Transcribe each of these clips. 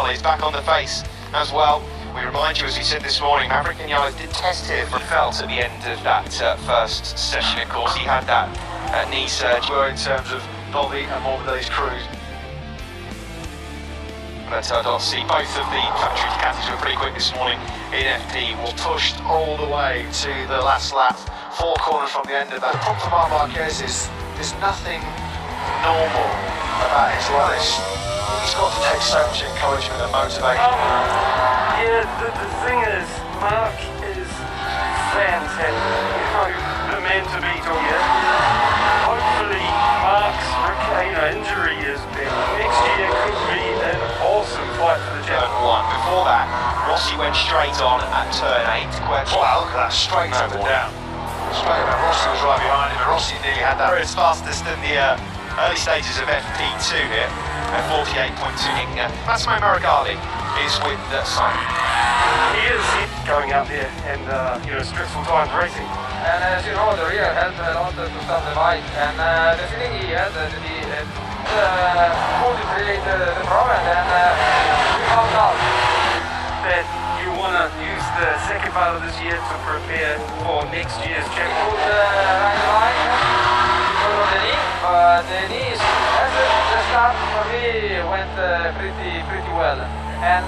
Vignale is back on the face as well. We remind you, as we said this morning, Maverick Vignale did test here for felt at the end of that first session. Of course, he had that knee surgery in terms of Dolly and Morbidelli's cruise. But obviously, both of the factory Ducatis were pretty quick this morning in FP. Was pushed all the way to the last lap, 4 corners from the end of that. The problem for Marc Marquez is there's nothing normal about his race. He's got to take so much encouragement and motivation. Yeah, the thing is, Mark is fantastic. The man to beat all year. Hopefully, Mark's injury is better. Next year could be an awesome fight for the Turn 1. Before that, Rossi went straight on at turn 8. Wow, look at that, straight up and down. Straight up, Rossi was right behind him, and Rossi nearly had that. It's fastest in the early stages of FP2 here at 48.2. Massimo Marigali is with Simon. He is going out there and stressful times racing. And as you know, the rear helped a lot to stop the bike, and the feeling he had couldn't relate the problem, and we found out that you want to use the second part of this year to prepare for next year's championship. Put right line because of the knee, but the knee, the start for me went pretty well, and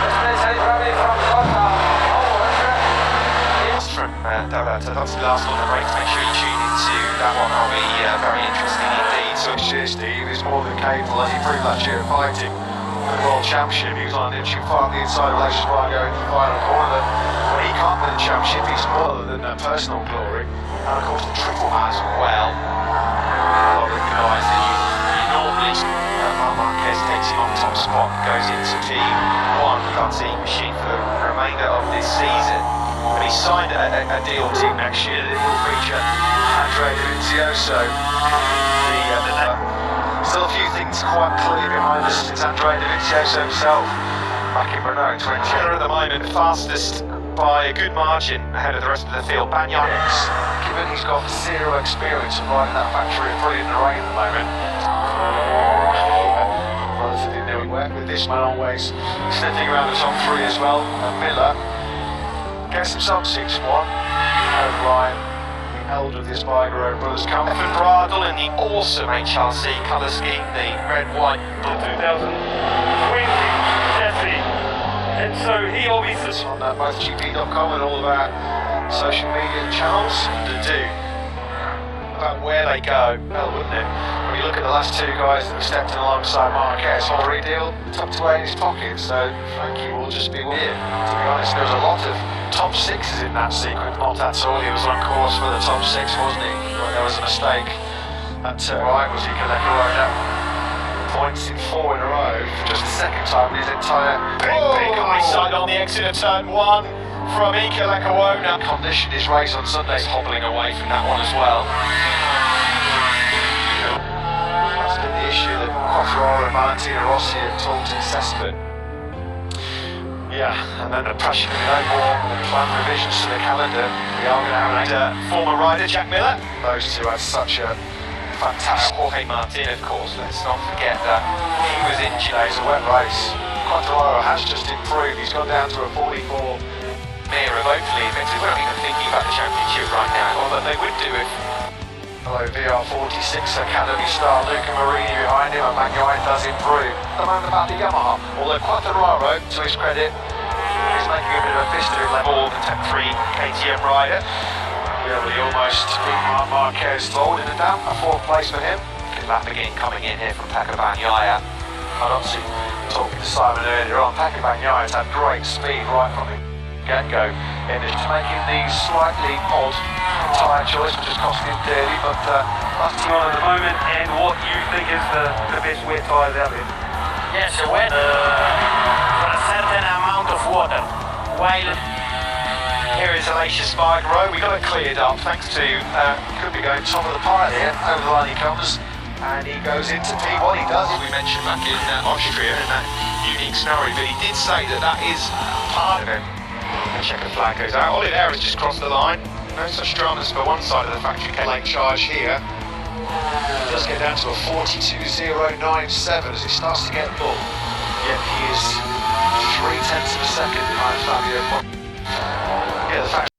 especially probably from the bottom onwards. That's the last one of the break. Make sure you tune into that one. That'll be very interesting indeed. So Steve is more than capable, and he proved that year fighting for the World Championship. He was on the inching fight on the inside of Lacey Spargo in the final corner. When he can't win the championship, he's more than personal glory. And of course, the triple as well. A lot of the guys that you normally Marc Marquez takes him on top spot, goes into P1 team machine for the remainder of this season. But he signed a deal team next year that will feature Andrea Dovizioso. Still a few things quite clear behind us since Andrea Dovizioso himself back in Renault in 2010. At the moment, fastest by a good margin ahead of the rest of the field. Bagnaia. Given he's got zero experience of riding that factory fully in the rain at the moment. Relatively new work with this man always sniffing around the top 3 as well. And Miller gets himself 6-1. O'Brien, the elder of the Espargaro brothers, come. Evan Bradle in the awesome HRC colour scheme, the red-white. 2020 chassis. And so he obviously on MotoGP.com and all of our social media channels to do about where they go. Well, wouldn't it? When you look at the last 2 guys that have stepped in alongside Marquez, Henri deal tucked away in his pocket, so Frankie will just be here. To be honest, there was a lot of top 6s in that sequence. Not at all, he was on course for the top 6, wasn't he? Well, there was a mistake. That right was Ikaleka points in 4 in a row for just the second time in his entire big high side on the exit of turn 1 from Iker Lecuona. Conditioned his race on Sunday. He's hobbling away from that one as well. That's been the issue that Quattraro and Valentino Rossi have talked incessantly. Yeah, and then the pressure to no more planned revisions to the calendar. We are going to have former rider Jack Miller. Those two had such a fantastic. Jorge Martin, of course, let's not forget that he was injured. It's a wet race. Quattraro has just improved. He's gone down to a 44. Near of hopefully, effectively, we're not even thinking about the championship right now, although they would do it. Hello, VR46 Academy star Luca Marini behind him, and Bagnaia does improve. The man about the Yamaha, although Quattraro, to his credit, is making a bit of a fist of it level. The Tech 3 KTM rider. Yeah, well, he almost beat Marc Marquez folded it down. A 4th place for him. Good lap again coming in here from Pecco Bagnaia. And obviously, talking to Simon earlier on, Pecco Bagnaia's had great speed right from the get-go. And it's making the slightly odd tyre choice, which is costing him dearly, but that's on at the moment. And what you think is the best wet tyres out there? Yes, a wet for a certain amount of water. While here is Lacey Spargo. We got it cleared up thanks to could be going top of the pile here. Over the line he comes, and he goes into P1. He does. We mentioned back in Austria in that unique scenario, but he did say that is part of it. The checker flag goes out. Oliveira has just crossed the line. No such dramas for one side of the factory. Lane charge here. It does get down to a 42.097 as it starts to get full. Yet he is 0.3 of a second behind Fabio. Yeah, the fact